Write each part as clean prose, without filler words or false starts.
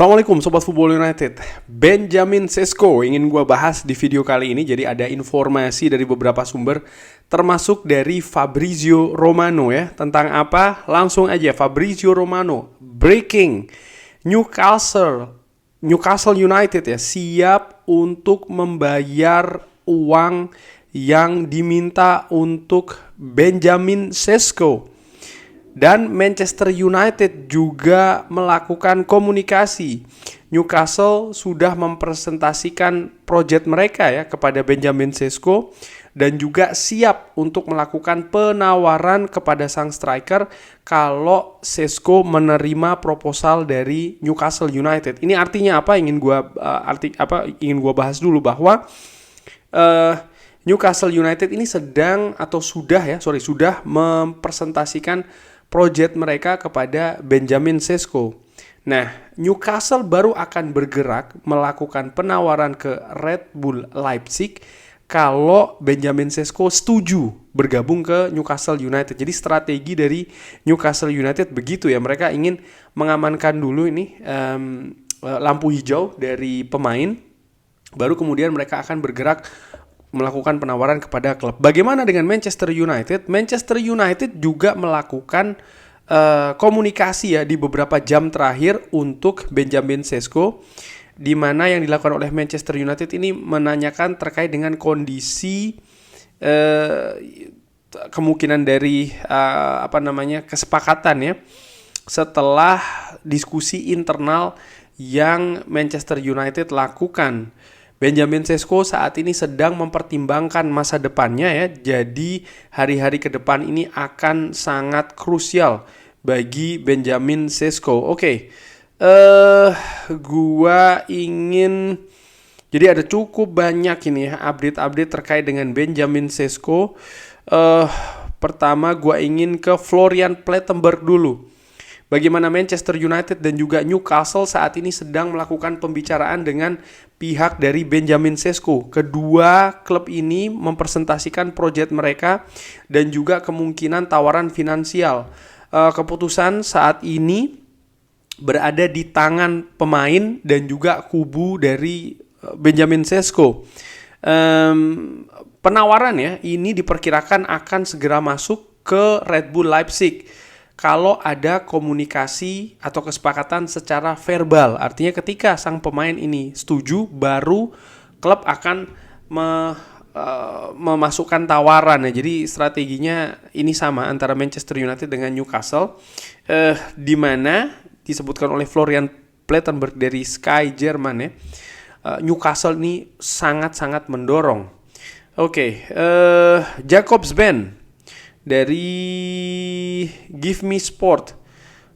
Assalamualaikum Sobat Football United. Benjamin Sesko ingin gue bahas di video kali ini. Jadi ada informasi dari beberapa sumber, termasuk dari Fabrizio Romano ya. Tentang apa? Langsung aja, Fabrizio Romano, breaking, Newcastle United ya siap untuk membayar uang yang diminta untuk Benjamin Sesko. Dan Manchester United juga melakukan komunikasi. Newcastle sudah mempresentasikan proyek mereka ya kepada Benjamin Sesko dan juga siap untuk melakukan penawaran kepada sang striker kalau Sesko menerima proposal dari Newcastle United. Ini artinya apa? Ingin gua bahas dulu bahwa Newcastle United ini sudah mempresentasikan proyek mereka kepada Benjamin Sesko. Nah, Newcastle baru akan bergerak melakukan penawaran ke Red Bull Leipzig kalau Benjamin Sesko setuju bergabung ke Newcastle United. Jadi strategi dari Newcastle United begitu ya, mereka ingin mengamankan dulu ini lampu hijau dari pemain, baru kemudian mereka akan bergerak melakukan penawaran kepada klub. Bagaimana dengan Manchester United? Manchester United juga melakukan komunikasi ya di beberapa jam terakhir untuk Benjamin Sesko, di mana yang dilakukan oleh Manchester United ini menanyakan terkait dengan kondisi kemungkinan dari kesepakatan ya setelah diskusi internal yang Manchester United lakukan. Benjamin Sesko saat ini sedang mempertimbangkan masa depannya ya. Jadi hari-hari ke depan ini akan sangat krusial bagi Benjamin Sesko. Jadi ada cukup banyak ini ya update-update terkait dengan Benjamin Sesko. Pertama gue ingin ke Florian Plettenberg dulu. Bagaimana Manchester United dan juga Newcastle saat ini sedang melakukan pembicaraan dengan pihak dari Benjamin Sesko. Kedua klub ini mempresentasikan proyek mereka dan juga kemungkinan tawaran finansial. Keputusan saat ini berada di tangan pemain dan juga kubu dari Benjamin Sesko. Penawaran ya ini diperkirakan akan segera masuk ke Red Bull Leipzig kalau ada komunikasi atau kesepakatan secara verbal. Artinya ketika sang pemain ini setuju, baru klub akan memasukkan tawaran ya. Jadi strateginya ini sama antara Manchester United dengan Newcastle, di mana disebutkan oleh Florian Plettenberg dari Sky Jerman ya, Newcastle ini sangat-sangat mendorong. Jacobs Ben dari Give Me Sport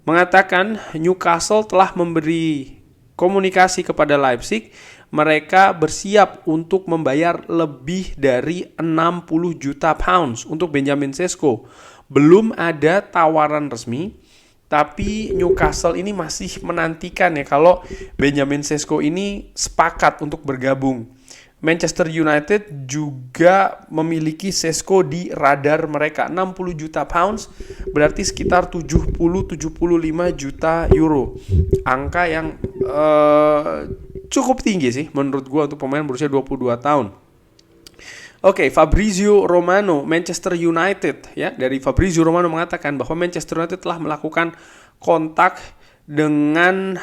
mengatakan Newcastle telah memberi komunikasi kepada Leipzig. Mereka bersiap untuk membayar lebih dari 60 juta pounds untuk Benjamin Sesko. Belum ada tawaran resmi, tapi Newcastle ini masih menantikan ya kalau Benjamin Sesko ini sepakat untuk bergabung. Manchester United juga memiliki Sesko di radar mereka. 60 juta pounds berarti sekitar 70-75 juta euro. Angka yang cukup tinggi sih menurut gue untuk pemain berusia 22 tahun. Fabrizio Romano, Manchester United ya, dari Fabrizio Romano mengatakan bahwa Manchester United telah melakukan kontak dengan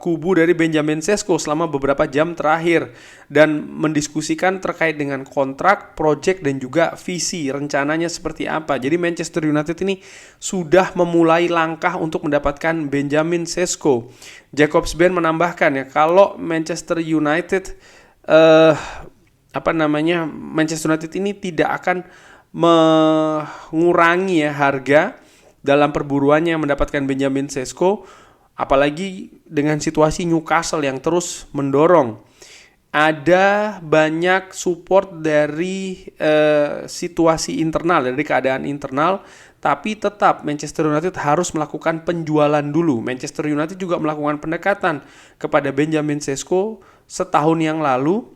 kubu dari Benjamin Sesko selama beberapa jam terakhir dan mendiskusikan terkait dengan kontrak, project dan juga visi rencananya seperti apa. Jadi Manchester United ini sudah memulai langkah untuk mendapatkan Benjamin Sesko. Jacobs Ben menambahkan ya, kalau Manchester United Manchester United ini tidak akan mengurangi ya harga dalam perburuannya mendapatkan Benjamin Sesko, apalagi dengan situasi Newcastle yang terus mendorong. Ada banyak support dari situasi internal, dari keadaan internal, tapi tetap Manchester United harus melakukan penjualan dulu. Manchester United juga melakukan pendekatan kepada Benjamin Sesko setahun yang lalu,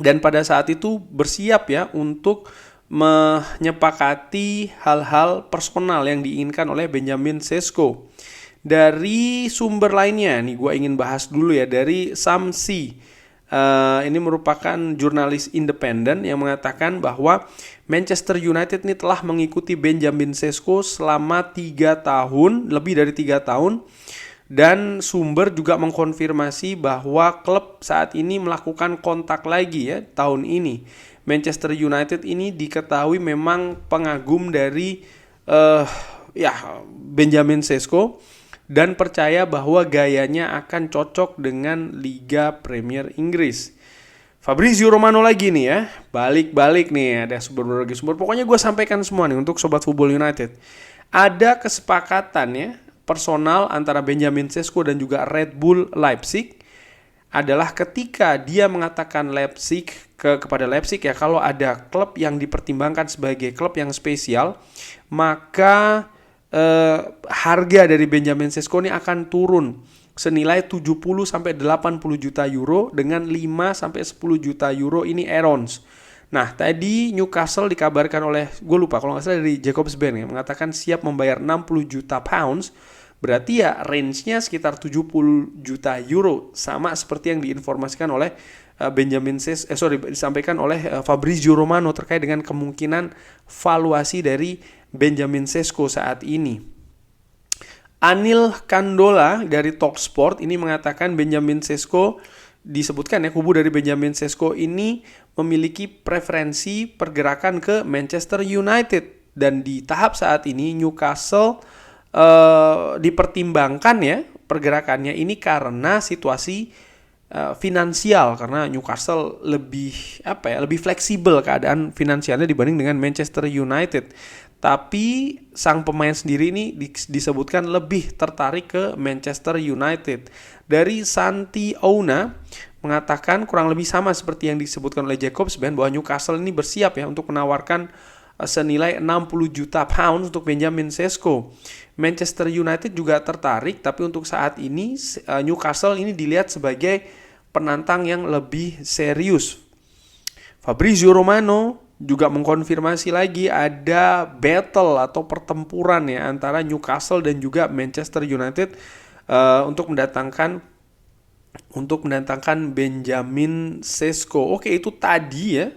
dan pada saat itu bersiap ya untuk menyepakati hal-hal personal yang diinginkan oleh Benjamin Sesko. Dari sumber lainnya, nih gue ingin bahas dulu ya, dari Samsi. Ini merupakan jurnalis independen yang mengatakan bahwa Manchester United ini telah mengikuti Benjamin Sesko selama 3 tahun, lebih dari 3 tahun. Dan sumber juga mengkonfirmasi bahwa klub saat ini melakukan kontak lagi ya tahun ini. Manchester United ini diketahui memang pengagum dari Benjamin Sesko dan percaya bahwa gayanya akan cocok dengan Liga Premier Inggris. Fabrizio Romano lagi nih ya, balik-balik nih, ada berbagai sumber. Pokoknya gue sampaikan semua nih untuk Sobat Football United. Ada kesepakatan ya, personal antara Benjamin Sesko dan juga Red Bull Leipzig adalah ketika dia mengatakan kepada Leipzig ya, kalau ada klub yang dipertimbangkan sebagai klub yang spesial, maka harga dari Benjamin Sesko ini akan turun senilai 70 sampai 80 juta euro dengan 5 sampai 10 juta euro ini add-ons. Nah, tadi Newcastle dikabarkan oleh, gue lupa kalau nggak salah dari Jacobs Ben ya, mengatakan siap membayar 60 juta pounds. Berarti ya range-nya sekitar 70 juta euro, sama seperti yang diinformasikan oleh disampaikan oleh Fabrizio Romano terkait dengan kemungkinan valuasi dari Benjamin Sesko saat ini. Anil Kandola dari Talksport ini mengatakan Benjamin Sesko, disebutkan ya, kubu dari Benjamin Sesko ini memiliki preferensi pergerakan ke Manchester United, dan di tahap saat ini Newcastle dipertimbangkan ya pergerakannya ini karena situasi finansial, karena Newcastle lebih fleksibel keadaan finansialnya dibanding dengan Manchester United. Tapi sang pemain sendiri ini disebutkan lebih tertarik ke Manchester United. Dari Santi Ouna mengatakan kurang lebih sama seperti yang disebutkan oleh Jacobs Ben, bahwa Newcastle ini bersiap ya untuk menawarkan senilai 60 juta pounds untuk Benjamin Sesko. Manchester United juga tertarik, tapi untuk saat ini Newcastle ini dilihat sebagai penantang yang lebih serius. Fabrizio Romano juga mengkonfirmasi lagi ada battle atau pertempuran ya antara Newcastle dan juga Manchester United untuk mendatangkan Benjamin Sesko. Oke, itu tadi ya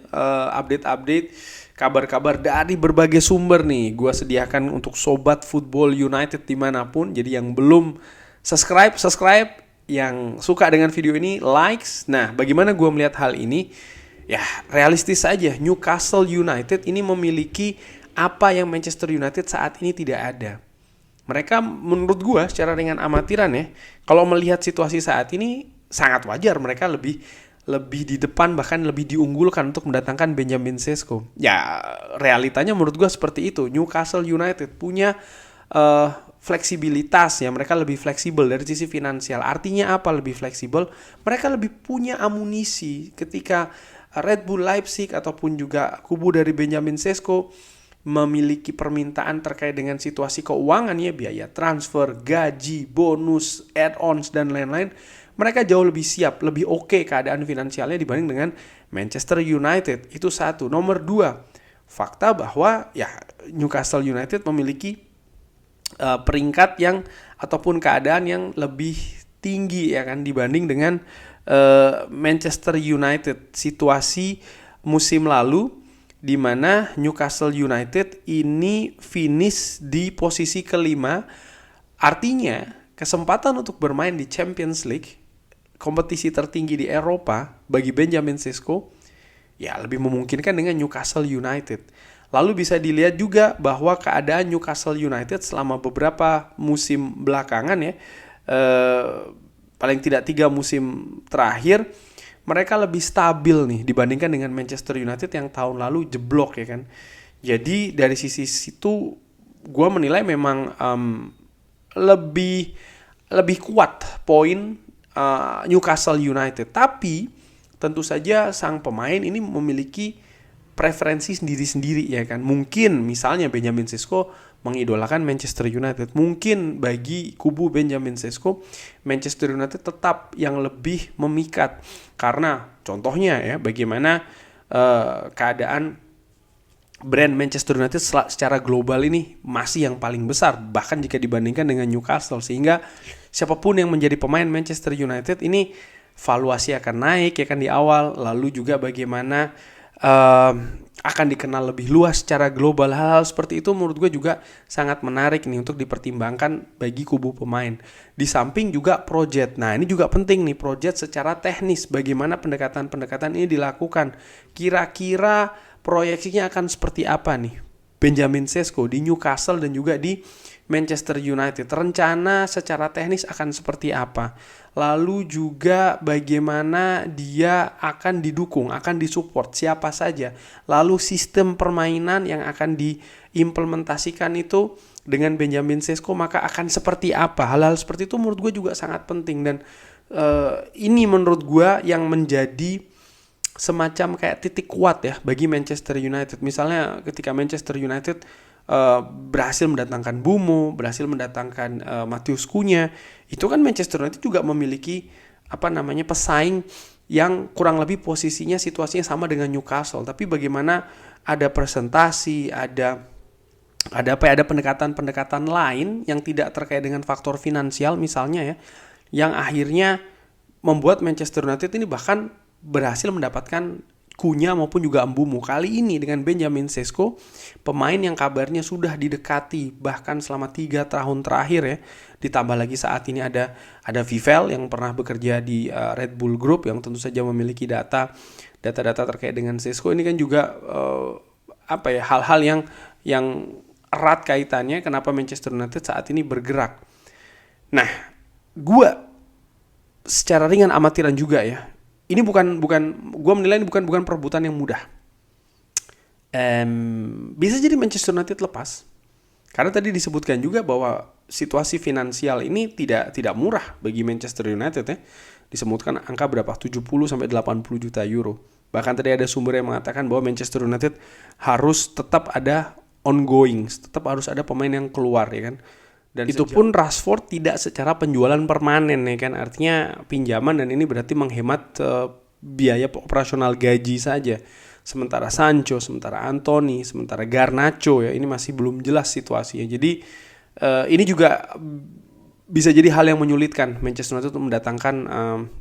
update-update kabar-kabar dari berbagai sumber nih gue sediakan untuk Sobat Football United dimanapun. Jadi yang belum subscribe, yang suka dengan video ini likes. Nah, bagaimana gue melihat hal ini? Ya, realistis saja. Newcastle United ini memiliki apa yang Manchester United saat ini tidak ada. Mereka menurut gue secara dengan amatiran ya, kalau melihat situasi saat ini sangat wajar mereka lebih di depan, bahkan lebih diunggulkan untuk mendatangkan Benjamin Sesko. Ya, realitanya menurut gue seperti itu. Newcastle United punya fleksibilitas ya, mereka lebih fleksibel dari sisi finansial. Artinya apa lebih fleksibel? Mereka lebih punya amunisi ketika Red Bull Leipzig ataupun juga kubu dari Benjamin Sesko memiliki permintaan terkait dengan situasi keuangannya, biaya transfer, gaji, bonus, add-ons, dan lain-lain. Mereka jauh lebih siap, lebih oke keadaan finansialnya dibanding dengan Manchester United. Itu satu. Nomor 2, fakta bahwa ya Newcastle United memiliki peringkat yang ataupun keadaan yang lebih tinggi ya kan dibanding dengan Manchester United. Situasi musim lalu di mana Newcastle United ini finish di posisi kelima, artinya kesempatan untuk bermain di Champions League, kompetisi tertinggi di Eropa bagi Benjamin Sesko, ya lebih memungkinkan dengan Newcastle United. Lalu bisa dilihat juga bahwa keadaan Newcastle United selama beberapa musim belakangan ya, paling tidak 3 musim terakhir, mereka lebih stabil nih dibandingkan dengan Manchester United yang tahun lalu jeblok ya kan. Jadi dari sisi situ gue menilai memang lebih kuat poin Newcastle United. Tapi tentu saja sang pemain ini memiliki preferensi sendiri-sendiri ya kan. Mungkin misalnya Benjamin Sesko mengidolakan Manchester United. Mungkin bagi kubu Benjamin Sesko, Manchester United tetap yang lebih memikat. Karena contohnya ya, bagaimana keadaan brand Manchester United secara global ini masih yang paling besar, bahkan jika dibandingkan dengan Newcastle, sehingga siapapun yang menjadi pemain Manchester United ini valuasi akan naik ya kan di awal, lalu juga bagaimana akan dikenal lebih luas secara global. Hal-hal seperti itu menurut gue juga sangat menarik nih untuk dipertimbangkan bagi kubu pemain. Di samping juga project. Nah, ini juga penting nih, project secara teknis, bagaimana pendekatan-pendekatan ini dilakukan. Kira-kira proyeksinya akan seperti apa nih Benjamin Sesko di Newcastle dan juga di Manchester United. Rencana secara teknis akan seperti apa? Lalu juga bagaimana dia akan didukung, akan disupport siapa saja. Lalu sistem permainan yang akan diimplementasikan itu dengan Benjamin Sesko maka akan seperti apa? Hal-hal seperti itu menurut gue juga sangat penting, dan ini menurut gue yang menjadi semacam kayak titik kuat ya bagi Manchester United. Misalnya ketika Manchester United berhasil mendatangkan Bumo, berhasil mendatangkan Matheus Cunha, itu kan Manchester United juga memiliki pesaing yang kurang lebih posisinya situasinya sama dengan Newcastle, tapi bagaimana ada presentasi, ada pendekatan-pendekatan lain yang tidak terkait dengan faktor finansial misalnya ya, yang akhirnya membuat Manchester United ini bahkan berhasil mendapatkan Cunha maupun juga Mbeumo. Kali ini dengan Benjamin Sesko, pemain yang kabarnya sudah didekati bahkan selama 3 tahun terakhir ya. Ditambah lagi saat ini ada Vivel yang pernah bekerja di Red Bull Group yang tentu saja memiliki data-data terkait dengan Sesko. Ini kan juga hal-hal yang erat kaitannya kenapa Manchester United saat ini bergerak. Nah, gua secara ringan amatiran juga ya. Ini gue menilai ini bukan perebutan yang mudah. Bisa jadi Manchester United lepas. Karena tadi disebutkan juga bahwa situasi finansial ini tidak murah bagi Manchester United ya. Disebutkan angka berapa? 70 sampai 80 juta euro. Bahkan tadi ada sumber yang mengatakan bahwa Manchester United harus tetap ada ongoing, tetap harus ada pemain yang keluar ya kan. Dan itu pun Rashford tidak secara penjualan permanen ya kan, artinya pinjaman, dan ini berarti menghemat biaya operasional gaji saja. Sementara Sancho, sementara Anthony, sementara Garnacho ya, ini masih belum jelas situasinya. Jadi ini juga bisa jadi hal yang menyulitkan Manchester United untuk mendatangkan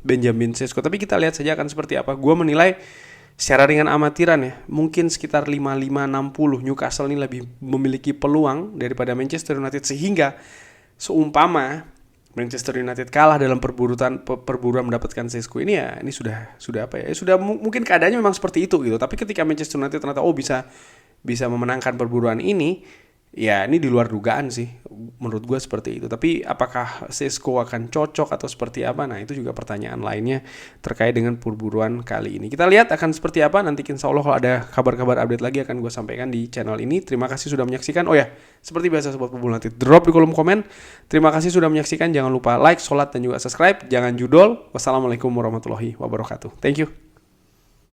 Benjamin Sesko. Tapi kita lihat saja akan seperti apa. Gue menilai secara ringan amatiran ya, mungkin sekitar 55-60 Newcastle ini lebih memiliki peluang daripada Manchester United, sehingga seumpama Manchester United kalah dalam perburuan mendapatkan Sesko ini ya, ini sudah mungkin keadaannya memang seperti itu gitu. Tapi ketika Manchester United ternyata bisa memenangkan perburuan ini, ya ini di luar dugaan sih menurut gue seperti itu. Tapi apakah Sesko akan cocok atau seperti apa? Nah, itu juga pertanyaan lainnya terkait dengan perburuan kali ini. Kita lihat akan seperti apa. Nanti insya Allah kalau ada kabar-kabar update lagi akan gue sampaikan di channel ini. Terima kasih sudah menyaksikan. Oh ya, seperti biasa Sobat Pebul, nanti drop di kolom komen. Terima kasih sudah menyaksikan. Jangan lupa like, sholat, dan juga subscribe. Jangan judol. Wassalamualaikum warahmatullahi wabarakatuh. Thank you.